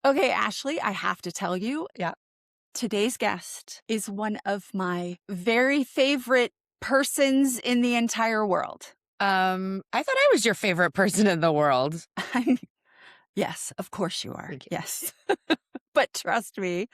Okay, Ashley, I have to tell you, Yeah. today's guest is one of my very favorite persons in the entire world. I thought I was your favorite person in the world. I'm Yes, of course you are. Thank you. Yes. But trust me,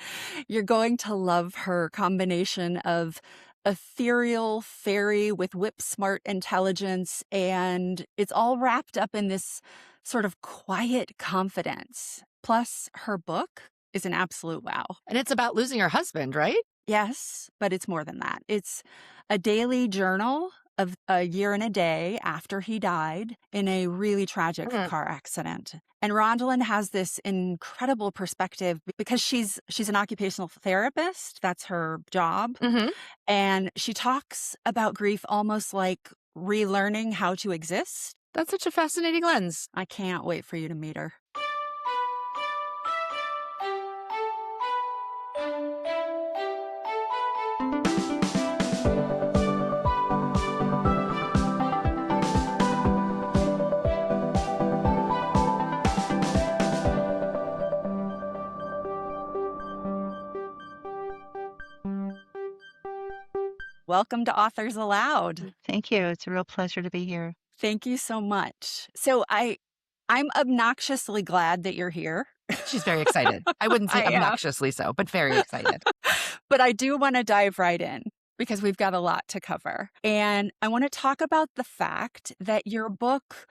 you're going to love her combination of ethereal fairy with whip smart intelligence, and it's all wrapped up in this sort of quiet confidence. Plus, her book is an absolute wow. And it's about losing her husband, right? Yes, but it's more than that. It's a daily journal of a year and a day after he died in a really tragic Mm. car accident. And Rondalyn has this incredible perspective because she's an occupational therapist. That's her job. Hmm. And she talks about grief almost like relearning how to exist. That's such a fascinating lens. I can't wait for you to meet her. Welcome to Authors Aloud. Thank you. It's a real pleasure to be here. Thank you so much. I'm obnoxiously glad that you're here. She's very excited. I wouldn't say I am. obnoxiously so, but very excited. But I do want to dive right in because we've got a lot to cover. And I want to talk about the fact that your book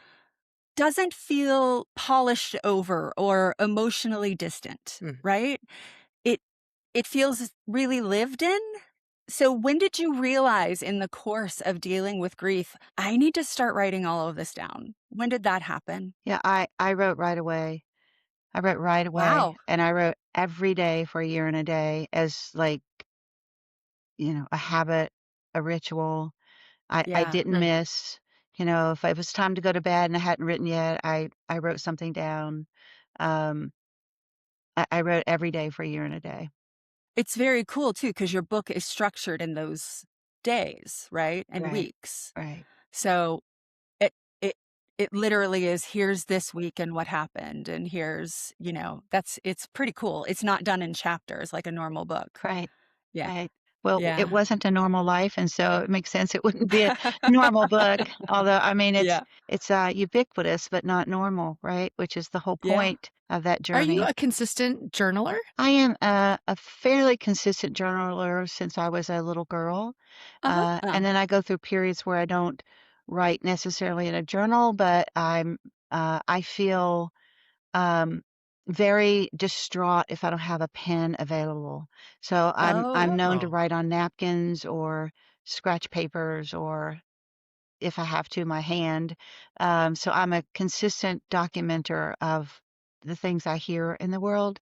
doesn't feel polished over or emotionally distant, Mm. right? It it feels really lived in. So when did you realize in the course of dealing with grief, I need to start writing all of this down? When did that happen? Yeah, I wrote right away. I wrote right away, Wow. and I wrote every day for a year and a day as like, a habit, a ritual. I Yeah. didn't Mm. miss, if it was time to go to bed and I hadn't written yet, I wrote something down. Um, I wrote every day for a year and a day. It's very cool too, because your book is structured in those days, right? And Right, weeks. right. So it it it literally is here's this week and what happened and here's, it's pretty cool. It's not done in chapters like a normal book. Right. Yeah. Right. Well, it Yeah. wasn't a normal life, and so it makes sense it wouldn't be a normal book, although, I mean, it's Yeah. it's, ubiquitous, but not normal, right? Which is the whole Yeah. point of that Are you journey. a consistent journaler? I am a fairly consistent journaler since I was a little girl, Uh-huh. and then I go through periods where I don't write necessarily in a journal, but I feel um, very distraught if I don't have a pen available. So I'm known to Oh. write on napkins or scratch papers or if I have to, my hand. So I'm a consistent documenter of the things I hear in the world.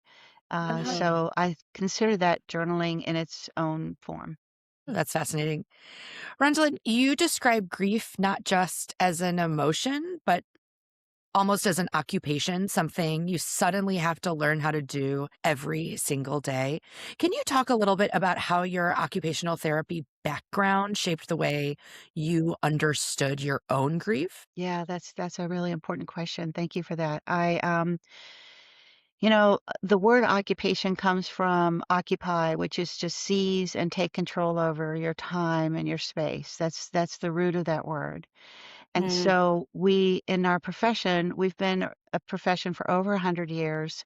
Uh-huh. So I consider that journaling in its own form. That's fascinating. Rondalyn, you describe grief not just as an emotion, but almost as an occupation, something you suddenly have to learn how to do every single day. Can you talk a little bit about how your occupational therapy background shaped the way you understood your own grief? Yeah, that's a really important question. Thank you for that. The word occupation comes from occupy, which is to seize and take control over your time and your space. That's the root of that word. And Mm. so we, in our profession, we've been a profession for over 100 years,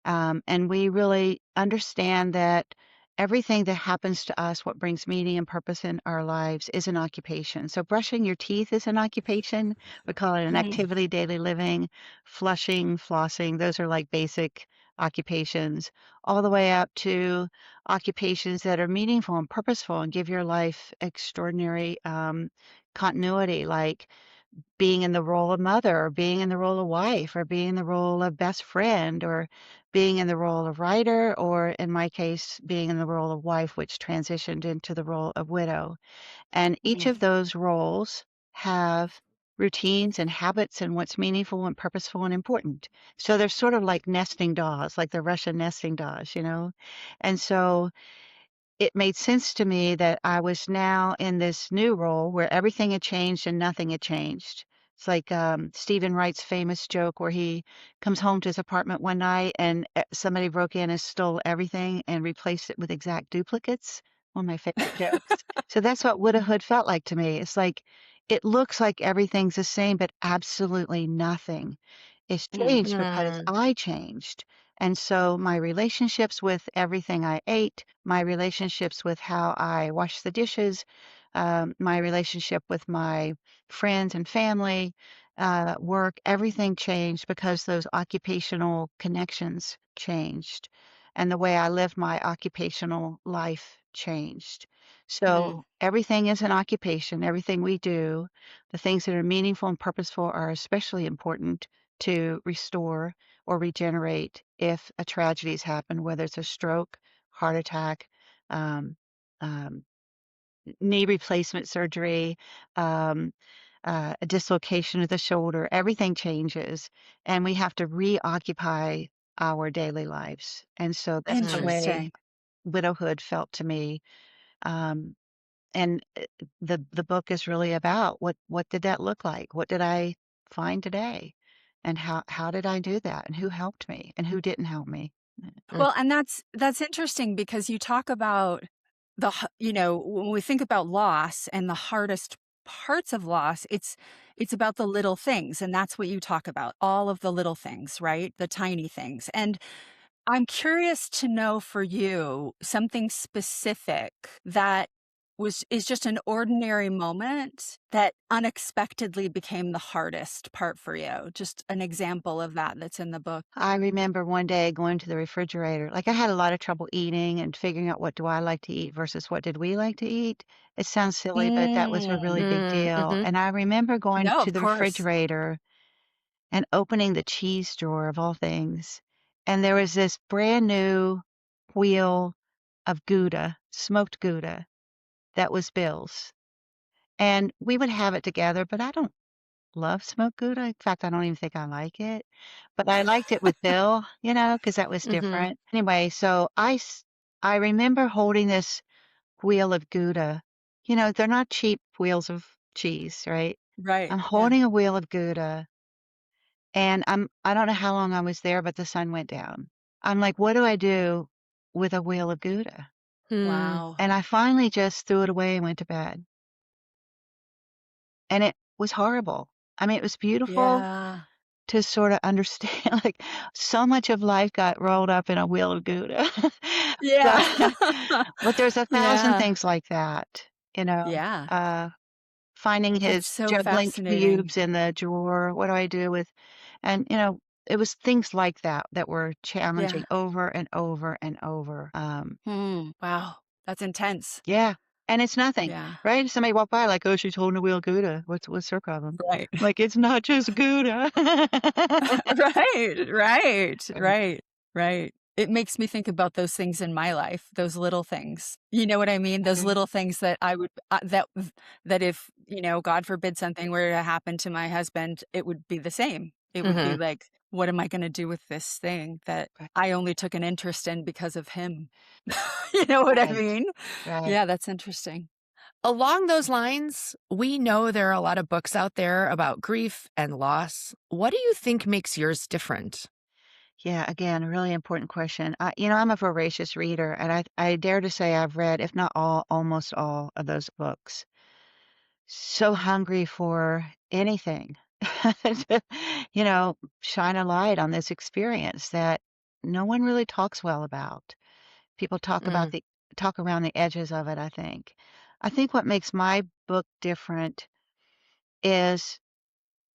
and we really understand that everything that happens to us, what brings meaning and purpose in our lives, is an occupation. So brushing your teeth is an occupation. We call it an Mm. activity, daily living. Flushing, flossing, those are like basic occupations, all the way up to occupations that are meaningful and purposeful and give your life extraordinary continuity, like being in the role of mother or being in the role of wife or being in the role of best friend or being in the role of writer or in my case being in the role of wife, which transitioned into the role of widow. And each Mm. of those roles have routines and habits and what's meaningful and purposeful and important. So they're sort of like nesting dolls, like the Russian nesting dolls. And so it made sense to me that I was now in this new role where everything had changed and nothing had changed. It's like, Stephen Wright's famous joke where he comes home to his apartment one night and, somebody broke in and stole everything and replaced it with exact duplicates. One of my favorite jokes. So that's what widowhood felt like to me. It's like, it looks like everything's the same, but absolutely nothing is Mm. changed because I changed. And so my relationships with everything I ate, my relationships with how I wash the dishes, my relationship with my friends and family, work, everything changed because those occupational connections changed. And the way I live my occupational life changed. Mm. So everything is an occupation, everything we do, the things that are meaningful and purposeful are especially important to restore or regenerate if a tragedy has happened, whether it's a stroke, heart attack, um, um, knee replacement surgery, um, a dislocation of the shoulder, everything changes, and we have to reoccupy our daily lives. And so that's the way Interesting. widowhood felt to me. Um, and the book is really about what did that look like? What did I find today? And how did I do that? And who helped me? And who didn't help me? Well, and that's interesting because you talk about when we think about loss and the hardest parts of loss, it's about the little things, and that's what you talk about, all of the little things, right? The tiny things. And I'm curious to know for you something specific that is just an ordinary moment that unexpectedly became the hardest part for you. Just an example of that that's in the book. I remember one day going to the refrigerator. Like I had a lot of trouble eating and figuring out what do I like to eat versus what did we like to eat. It sounds silly, but that was a really Mm. big deal. Mm-hmm. And I remember going No, to of the course. refrigerator and opening the cheese drawer of all things. And there was this brand new wheel of Gouda, smoked Gouda, that was Bill's. And we would have it together, but I don't love smoked Gouda. In fact, I don't even think I like it. But I liked it with Bill, because that was Mm-hmm. different. Anyway, so I remember holding this wheel of Gouda. They're not cheap wheels of cheese, right? Right. I'm Yeah. holding a wheel of Gouda, and I don't know how long I was there, but the sun went down. I'm like, "What do I do with a wheel of Gouda?" Wow. And I finally just threw it away and went to bed. And it was horrible. I mean, it was beautiful Yeah. to sorta understand, like, so much of life got rolled up in a wheel of Gouda. Yeah. So but there's 1,000 Yeah. things like that, you know, Yeah. uh, finding That's his so juggling fascinating. cubes in the drawer, what do I do with and, it was things like that that were Yeah. challenging over and over and over. Wow. That's intense. Yeah, and it's nothing, Yeah. right? If somebody walked by like, "Oh, she's holding a wheel of Gouda. What's her problem?" Right. Like, "It's not just Gouda." Right. Right. Right. Right. Right. It makes me think about those things in my life, those little things. You know what I mean? Those Mhm. little things that I would that if, God forbid something were to happen to my husband, it would be the same. It would be Mm-hmm. like, what am I going to do with this thing that Right, I only took an interest in because of him? You know what I right, mean? right. Yeah, that's interesting. Along those lines, we know there are a lot of books out there about grief and loss. What do you think makes yours different? Yeah, again, a really important question. I'm a voracious reader, and I dare to say I've read, if not all, almost all of those books. So hungry for anything to, shine a light on this experience that no one really talks well about. People Mm, talk around the edges of it, I think. I think what makes my book different is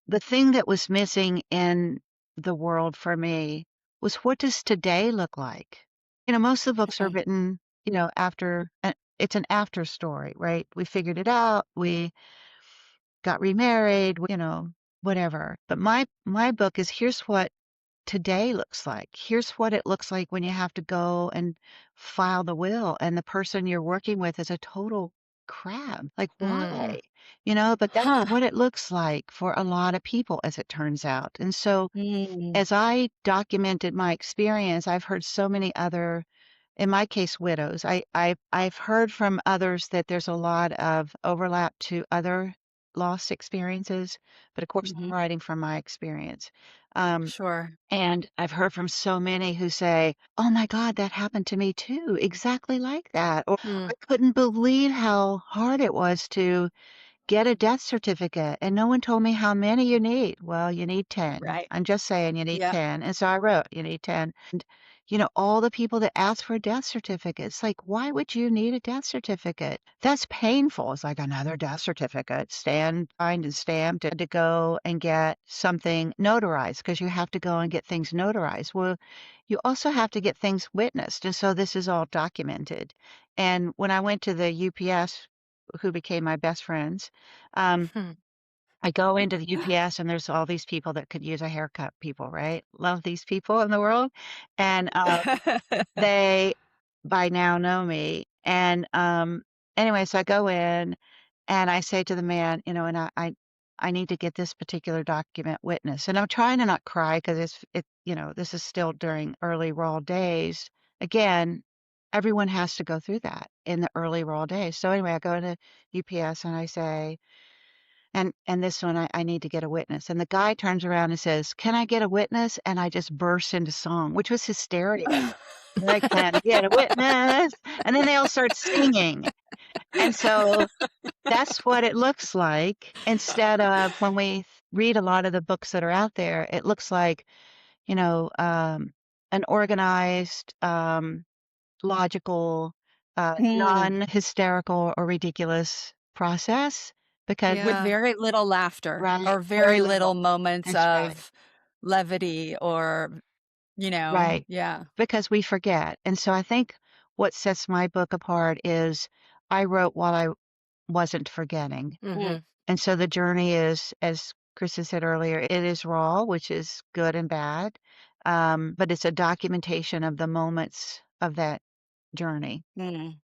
the thing that was missing in the world for me was what does today look like? Most of the books are Mm. written, after it's an after story, right? We figured it out, we got remarried, whatever. But my book is here's what today looks like. Here's what it looks like when you have to go and file the will and the person you're working with is a total crab. Like, mm, why? But that's Huh. what it looks like for a lot of people, as it turns out. And so, Mm. as I documented my experience, I've heard so many other, in my case, widows. I've heard from others that there's a lot of overlap to other loss experiences, but of course, I'm Mhm. writing from my experience. Um, Sure. and I've heard from so many who say, "Oh my god, that happened to me too, exactly like that," or Mm, "I couldn't believe how hard it was to get a death certificate, and no one told me how many you need." Well, you need 10. Right. I'm just saying you need Yep. 10, and so I wrote, "You need 10." And, all the people that ask for death certificates, like, why would you need a death certificate? That's painful. It's like another death certificate, stand signed and stamped, and to go and get something notarized because you have to go and get things notarized. Well, you also have to get things witnessed, and so this is all documented. And when I went to the UPS, who became my best friends, um, hmm. I go into the UPS and there's all these people that could use a haircut, people, right? Love these people in the world. And they by now know me. And anyway, so I go in and I say to the man, and I need to get this particular document witnessed. And I'm trying to not cry because this is still during early raw days. Again, everyone has to go through that in the early raw days. So anyway, I go to UPS and I say, and this one I need to get a witness. And the guy turns around and says, "Can I get a witness?" And I just burst into song, which was hysteria. I can get a witness. And then they all start singing. And so that's what it looks like instead of when we read a lot of the books that are out there, it looks like, you know, um, an organized, logical, Hmm. non-hysterical or ridiculous process because With Yeah. very little laughter right, or very very little little. moments That's right. of levity or, Right. yeah. Because we forget. And so I think what sets my book apart is I wrote while I wasn't forgetting. Mm. Hmm. And so the journey is, as Kristen said earlier, it is raw, which is good and bad. But it's a documentation of the moments of that journey. Mm.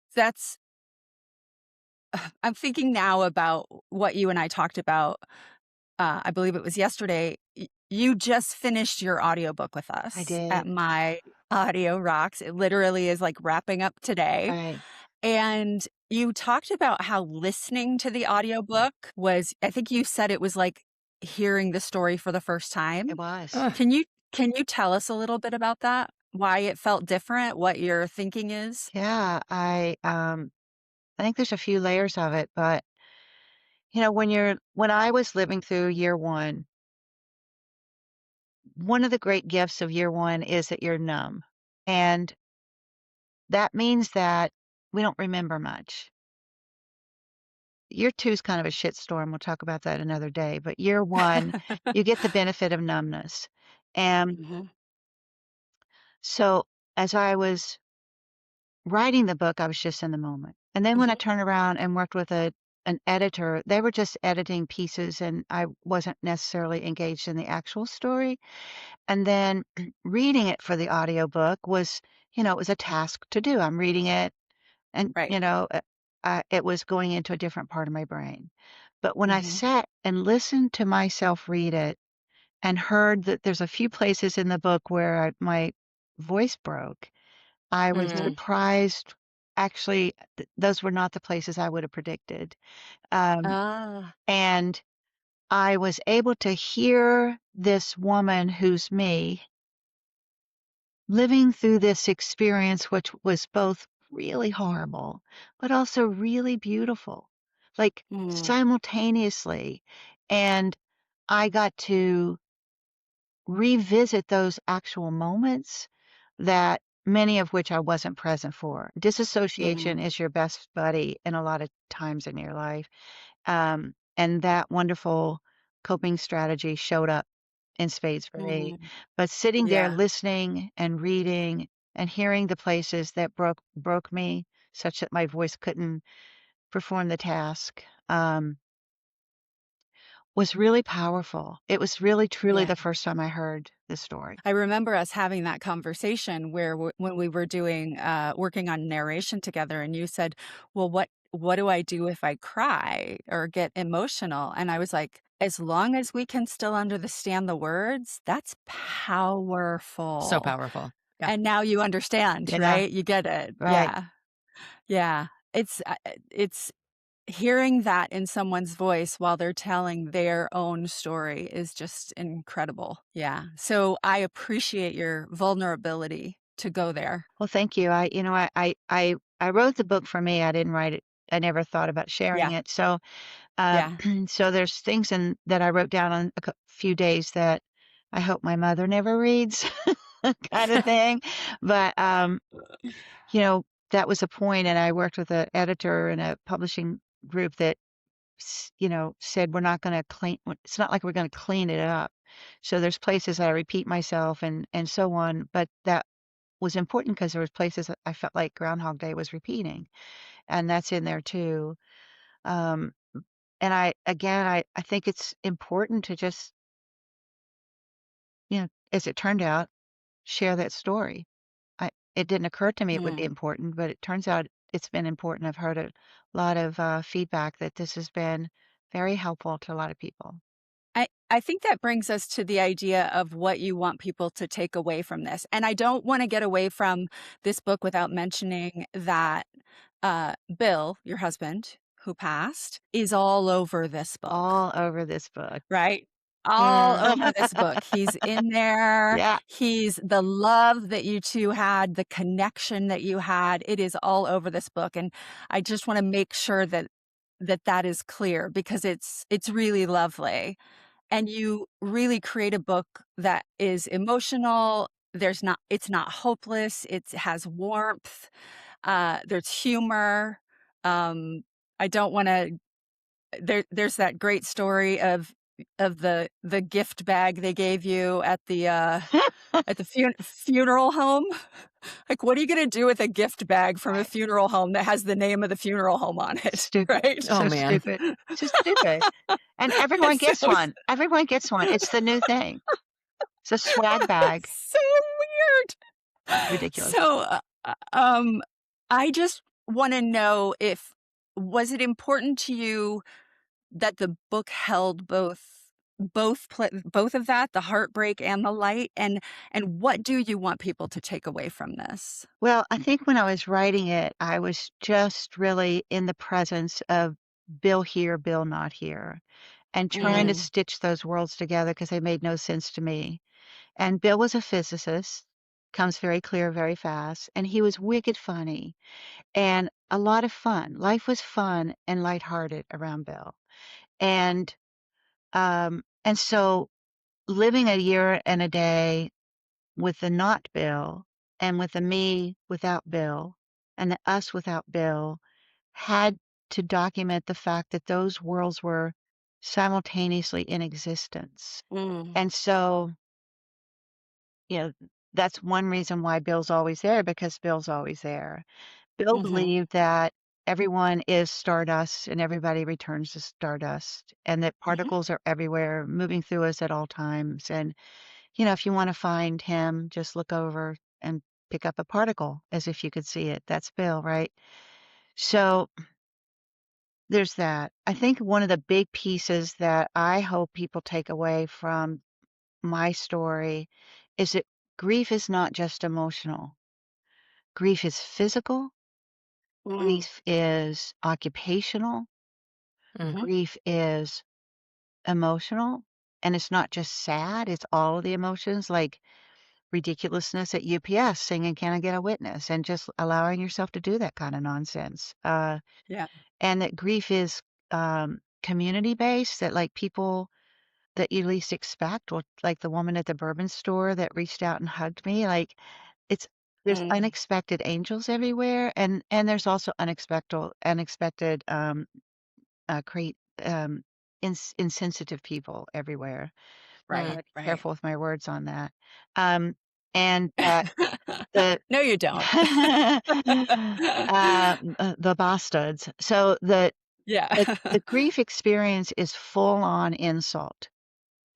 I'm thinking now about what you and I talked about. I believe it was yesterday. You just finished your audiobook with I us at did. my Audio Rocks. It literally is like wrapping up today. Right. And you talked about how listening to the audiobook was, I think you said it was like hearing the story for the first It time. was. Ugh. Can you tell us a little bit about that? Why it felt different, what your thinking is? Yeah. I think there's a few layers of it, but when I was living through year one of the great gifts of year one is that you're numb. And that means that we don't remember much. Year 2 is kind of a shitstorm, we'll talk about that another day, but year 1, you get the benefit of numbness. And Mhm. so, as I was writing the book, I was just in the moment. And then when I Mhm. turned around and worked with an editor, they were just editing pieces and I wasn't necessarily engaged in the actual story. And then reading it for the audiobook was, it was a task to do. I'm reading it and, Right. it was going into a different part of my brain. But when I Mhm. sat and listened to myself read it and heard that there's a few places in the book where my voice broke, I was Mm. surprised. Actually, those were not the places I would have predicted. Um, Ah. and I was able to hear this woman who's me living through this experience, which was both really horrible, but also really beautiful, like Mm. simultaneously. And I got to revisit those actual moments that many of which I wasn't present for. Mhm. Disassociation is your best buddy in a lot of times in your life. And that wonderful coping strategy showed up in spades for me. Mhm. But sitting there Yeah. listening and reading and hearing the places that broke me such that my voice couldn't perform the task, was really powerful. It was really truly Yeah. the first time I heard this story. I remember us having that conversation where when we were doing working on narration together, and you said, "Well, what do I do if I cry or get emotional?" And I was like, "As long as we can still understand the words, that's So powerful." powerful. Yeah. And now you understand, Yeah, right? You get it. right. Yeah. Yeah. It's hearing that in someone's voice while they're telling their own story is just incredible. Yeah. So I appreciate your vulnerability to go there. Well, thank you. I wrote the book for me. I didn't write it. I never thought about sharing Yeah. it. So, uh, Yeah. so there's things in that I wrote down on few days that I hope my mother never reads, kind of thing. But you know, that was a point, and I worked with an editor in a publishing group that said we're not going to clean. It's not like we're going to clean it up. So there's places I repeat myself and so on. But that was important because there was places that I felt like Groundhog Day was repeating, and that's in there too. Um, and I think it's important to just, as it turned out, share that story. It didn't occur to me it would be Mm. important, but it turns out it's been important. I've heard a lot of feedback that this has been very helpful to a lot of people. I think that brings us to the idea of what you want people to take away from this. And I don't want to get away from this book without mentioning that Bill, your husband, who passed, is all over this book. All over this book. Right? All Mm. over this book. He's in there. Yeah. He's the love that you 2 had, the connection that you had, it is all over this book, and I just wanna make sure that is clear because it's really lovely, and you really create a book that is emotional, it's not hopeless, it has warmth, there's humor, I don't wanna there's that great story of the gift bag they gave you at the funeral home. Like, what are you gonna do with a gift bag from a Right. funeral home that has the name of the funeral home on it, Stupid. right? Oh, So man. stupid. Just stupid. And everyone It's gets so one. Everyone gets one. It's the new thing. It's a swag bag. so weird. Ridiculous. So, I just wanna know if was it important to you that the book held both of that, the heartbreak and the light, and what do you want people to take away from this? Well, I think when I was writing it, I was just really in the presence of Bill here, Bill not here, and trying to Mm, stitch those worlds together because they made no sense to me. And Bill was a physicist, comes very clear very fast, and he was wicked funny and a lot of fun. Life was fun and lighthearted around Bill. And so living a year and a day with the not Bill and with the me without Bill and the us without Bill had to document the fact that those worlds were simultaneously in existence. mm, And so, you know, that's one reason why Bill's always there because Bill's always there. Bill mhm, believed that everyone is stardust and everybody returns to stardust and that mhm, particles are everywhere moving through us at all times. And if you wanna find him, just look over and pick up a particle as if you could see it. That's Bill, right? So, there's that. I think one of the big pieces that I hope people take away from my story is that grief is not just emotional. Grief is physical, mm, grief is occupational, Mhm. grief is emotional, and it's not just sad, it's all of the emotions, like ridiculousness at UPS singing "Can I Get a Witness?" and just allowing yourself to do that kinda nonsense, yeah, and that grief is, community-based, that, like, people that you least expect, or like the woman at the bourbon store that reached out and hugged me, like, it's there's mm, unexpected angels everywhere, and there's also unexpected, create, insensitive people everywhere. I Mm. right, wanna be right. careful with my words on that, and that the No, you don't. the bastards. So the Yeah. grief experience is full on insult.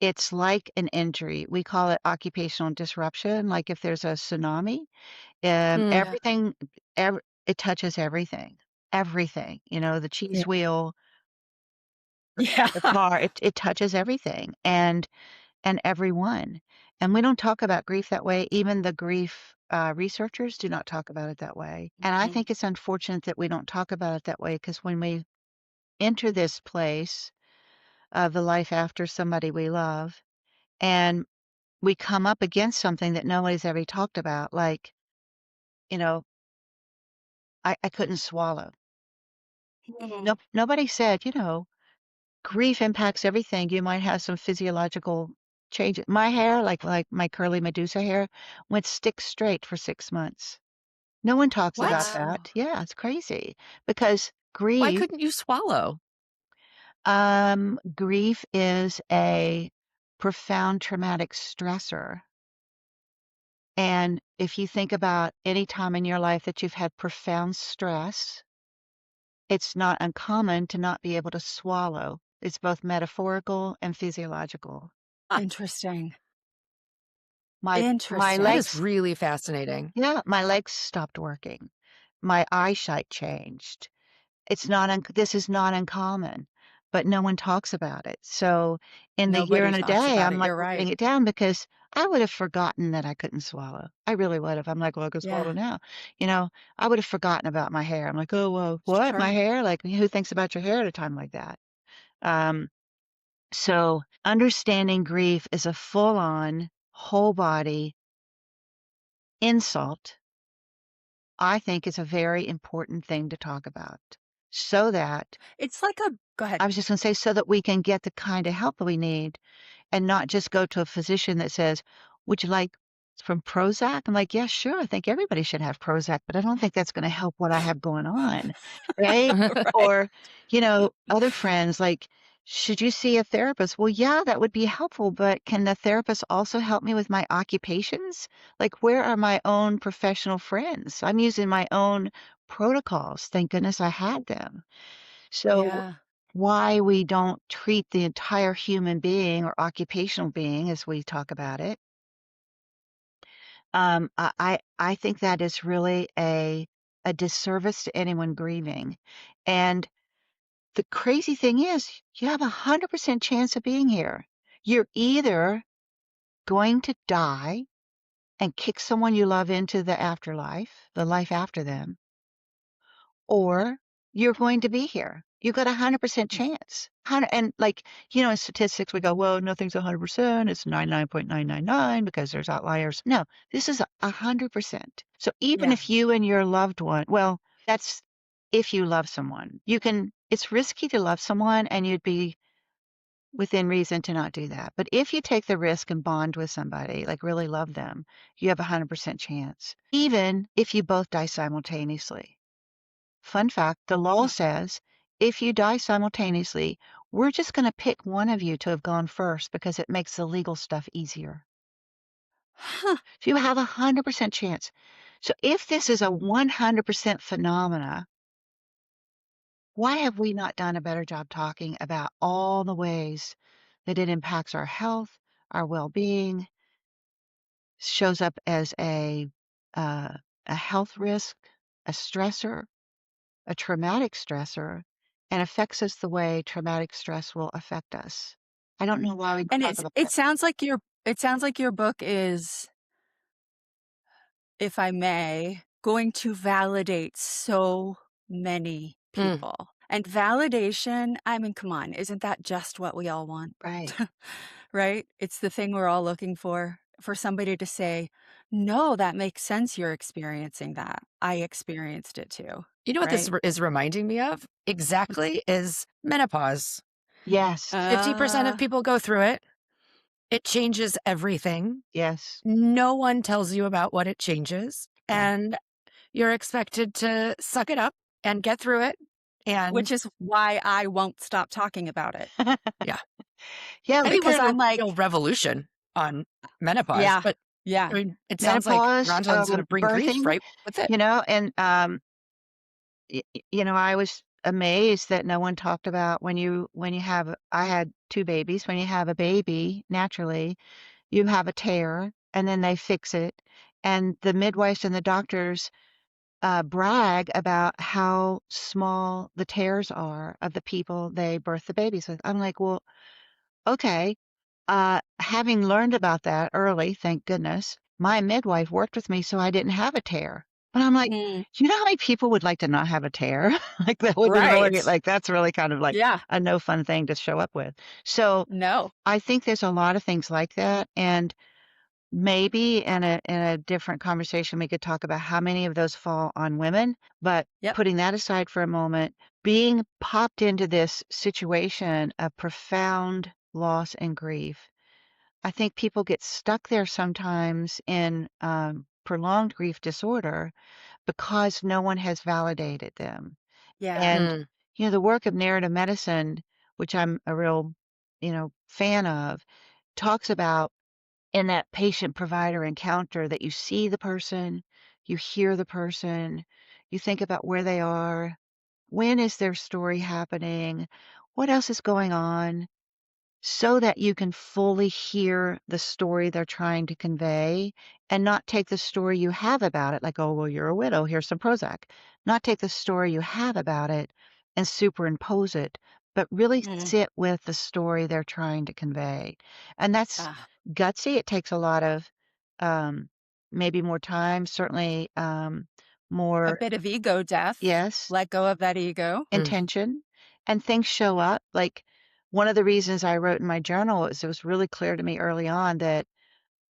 It's like an injury. We call it occupational disruption. Like if there's a tsunami, Mm. Yeah, it touches everything. Everything. The cheese yeah, wheel, yeah. the car, it touches everything and everyone. And we don't talk about grief that way. Even the grief researchers do not talk about it that way. And I Mhm, think it's unfortunate that we don't talk about it that way because when we enter this place of the life after somebody we love, and we come up against something that nobody's ever talked about, like, you know, I couldn't swallow. Mm. Nobody said, grief impacts everything. You might have some physiological changes. My hair, like my curly Medusa hair, went stick straight for 6 months. No one talks about What? Wow. that. Yeah, it's crazy because Why grief couldn't you swallow? grief is a profound traumatic stressor. And if you think about any time in your life that you've had profound stress, it's not uncommon to not be able to swallow. It's both metaphorical and physiological. Huh, Interesting. My that Interesting. is legs really fascinating. yeah, my legs stopped working. My eyesight changed. It's not un this is not uncommon, but no one talks about it. So, in the here Nobody and a talks day, about I'm, it, like, you're writing right. it down because I would have forgotten that I couldn't swallow. I really would have. I'm like, "Well, I can Yeah, swallow now." You know, I would have forgotten about my hair. I'm like, "Oh, well, what? My sure. hair? Like, who thinks about your hair at a time like that?" Um, so understanding grief is a full-on, whole body insult. I think is a very important thing to talk about so that It's like a go ahead. I was just gonna say so that we can get the kind of help that we need and not just go to a physician that says, "Would you like from Prozac?" I'm like, "Yeah, sure. I think everybody should have Prozac, but I don't think that's gonna help what I have going on." Right? Right. Or, other friends like, "Should you see a therapist?" Well, yeah, that would be helpful, but can the therapist also help me with my occupations? Like, where are my own professional friends? I'm using my own protocols. Thank goodness I had them. So Yeah. why we don't treat the entire human being or occupational being as we talk about it, I think that is really a disservice to anyone grieving. And the crazy thing is, you have 100% chance of being here. You're either going to die and kick someone you love into the afterlife, the life after them, or you're going to be here. You've got a 100% chance. And like, in statistics, we go, well, nothing's 100%. It's 99.999 because there's outliers. No, this is 100%. So even Yeah. if you and your loved one, well, that's if you love someone, it's risky to love someone and you'd be within reason to not do that. But if you take the risk and bond with somebody, like really love them, you have a 100% chance, even if you both die simultaneously. Fun fact, the law says if you die simultaneously, we're just going to pick one of you to have gone first because it makes the legal stuff easier. Huh. So you have a 100% chance. So if this is a 100% phenomena, why have we not done a better job talking about all the ways that it impacts our health, our well-being, shows up as uh, a health risk, a stressor, a traumatic stressor, and affects us the way traumatic stress will affect us. I don't know why we don't And talk about it that. sounds like your book is, if I may, going to validate so many Mm. people. And validation, I mean, come on, isn't that just what we all want? Right. Right? It's the thing we're all looking for somebody to say, "No, that makes sense you're experiencing that. I experienced it too." You know what this Right? is reminding me of? Exactly is menopause. Yes. 50% of Uh, people go through it. It changes everything. Yes. No one tells you about what it changes, Yeah. and you're expected to suck it up and get through it. which And is why I won't stop talking about it yeah, Yeah, I think we're because in I'm a real like, revolution on menopause, yeah, but I yeah. mean, it sounds like menopause, Rondalyn's going to bring grief birthing, right with it. and I was amazed that no one talked about when you have I had 2 babies. When you have a baby, naturally, you have a tear and then they fix it. And the midwives and the doctors brag about how small the tears are of the people they birth the babies with. I'm like, well, okay. Having learned about that early, thank goodness, my midwife worked with me so I didn't have a tear. But I'm like, Mm, you know how many people would like to not have a tear? Like, that would be really right. like, that's really kind of like Yeah. a no fun thing to show up with. So No. I think there's a lot of things like that, and maybe in a different conversation, we could talk about how many of those fall on women, but Yep. putting that aside for a moment, being popped into this situation of profound loss and grief, I think people get stuck there sometimes in, prolonged grief disorder because no one has validated them. Yeah. And, Mm. the work of narrative medicine, which I'm a real, fan of, talks about in that patient provider encounter that you see the person, you hear the person, you think about where they are, when is their story happening, what else is going on, so that you can fully hear the story they're trying to convey and not take the story you have about it, like, oh, well, you're a widow, here's some Prozac. Not take the story you have about it and superimpose it, but really Mm. sit with the story they're trying to convey. And that's Ah, gutsy. It takes a lot of um, maybe more time, certainly a more, bit of ego death. yes, Let go of that ego. Mm. intention, and things show up. Like, one of the reasons I wrote in my journal is it was really clear to me early on that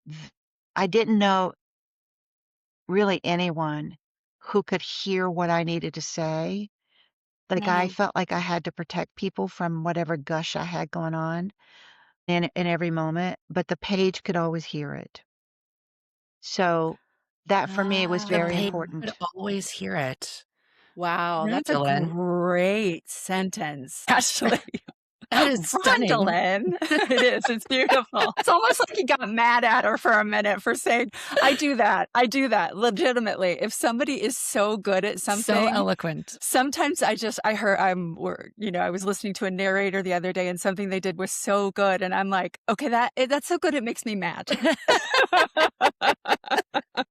th I didn't know really anyone who could hear what I needed to say. Like, I Mhm. felt like I had to protect people from whatever gush I had going on in every moment, but the page could always hear it. So, that for me was The very page Ah. would important. always hear it. Wow, that's a Rondalyn, great sentence, Ashley. that is stunning. Rondalyn. It is, it's beautiful. It's almost like he got mad at her for a minute for saying, I do that. I do that legitimately. If somebody is so good at So something, eloquent. sometimes I heard I was listening to a narrator the other day and something they did was so good and I'm like, okay, that's so good it makes me mad.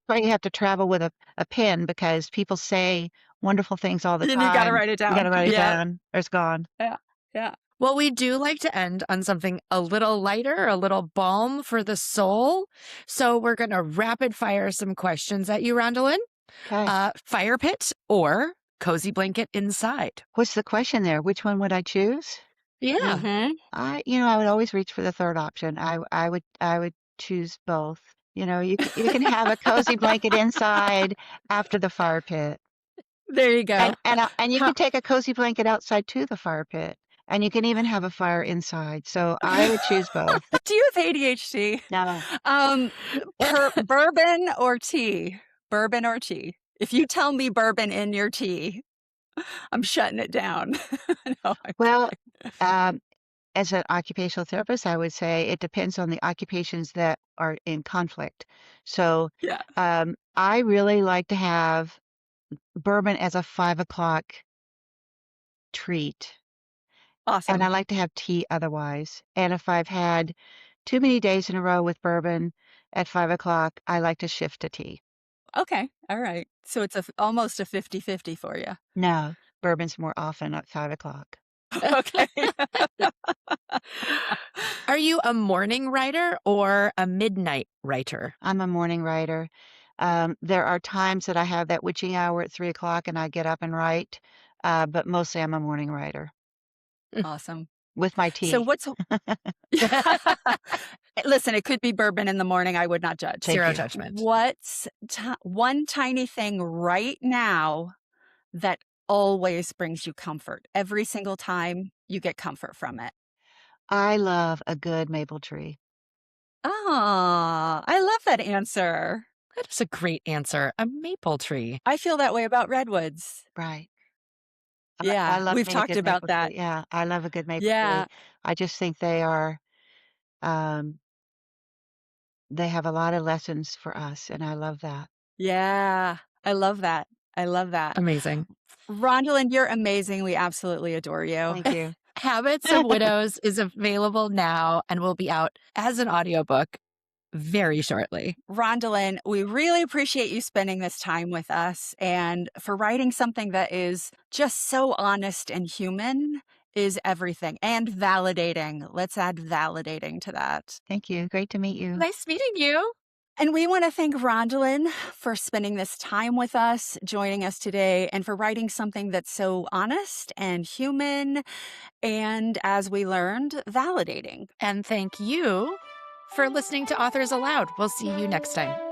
Why you have to travel with a pen because people say wonderful things all the And you got to time. write it You down. gotta write it Yeah. down or it's gone. Yeah. Yeah. Well, we do like to end on something a little lighter, a little balm for the soul. So we're going to rapid fire some questions at you, Rondalyn. Okay. Fire pit or cozy blanket inside? What's the question there? Which one would I choose? Yeah. Mhm. I would always reach for the third option. I would choose both. You can have a cozy blanket inside after the fire pit. There you go. And you Huh. can take a cozy blanket outside to the fire pit. And you can even have a fire inside. So I would choose both. Do you have ADHD? No. Um, bourbon or tea? Bourbon or tea? If you tell me bourbon in your tea, I'm shutting it down. No, I'm Well, kidding. um, as an occupational therapist, I would say it depends on the occupations that are in conflict. So, Yeah, I really like to have bourbon as a 5 o'clock treat, and I awesome. like to have tea otherwise. And if I've had too many days in a row with bourbon at 5 o'clock, I like to shift to tea. Okay, all right. So it's almost a 50-50 for you. No, bourbon's more often at 5 o'clock. Okay. Are you a morning writer or a midnight writer? I'm a morning writer. There are times that I have that witching hour at 3 o'clock and I get up and write, but mostly I'm a morning writer Awesome. with my So tea. what's Listen, it could be bourbon in the morning, I would not judge. Thank Zero you. judgment. What's one tiny thing right now that always brings you comfort? Every single time you get comfort from it. I love a good maple tree. Ah, I love that answer. That is a great answer. A maple tree. I feel that way about redwoods. Right. I Yeah, love we've me a talked good about maple that. tree. Yeah, I love a good maple tree. Yeah, I just think um, they have a lot of lessons for us, and I love that. yeah. I love that. I love that. Amazing. Rondalyn, you're amazing. We absolutely adore you. Thank you. Habits of Widows is available now and will be out as an audiobook very shortly. Rondalyn, we really appreciate you spending this time with us and for writing something that is just so honest and human is everything and validating. Let's add validating to that. Thank you. Great to meet you. Nice meeting you. And we want to thank Rondalyn for spending this time with us, joining us today, and for writing something that's so honest and human and, as we learned, validating. And thank you for listening to Authors Aloud. We'll see you next time.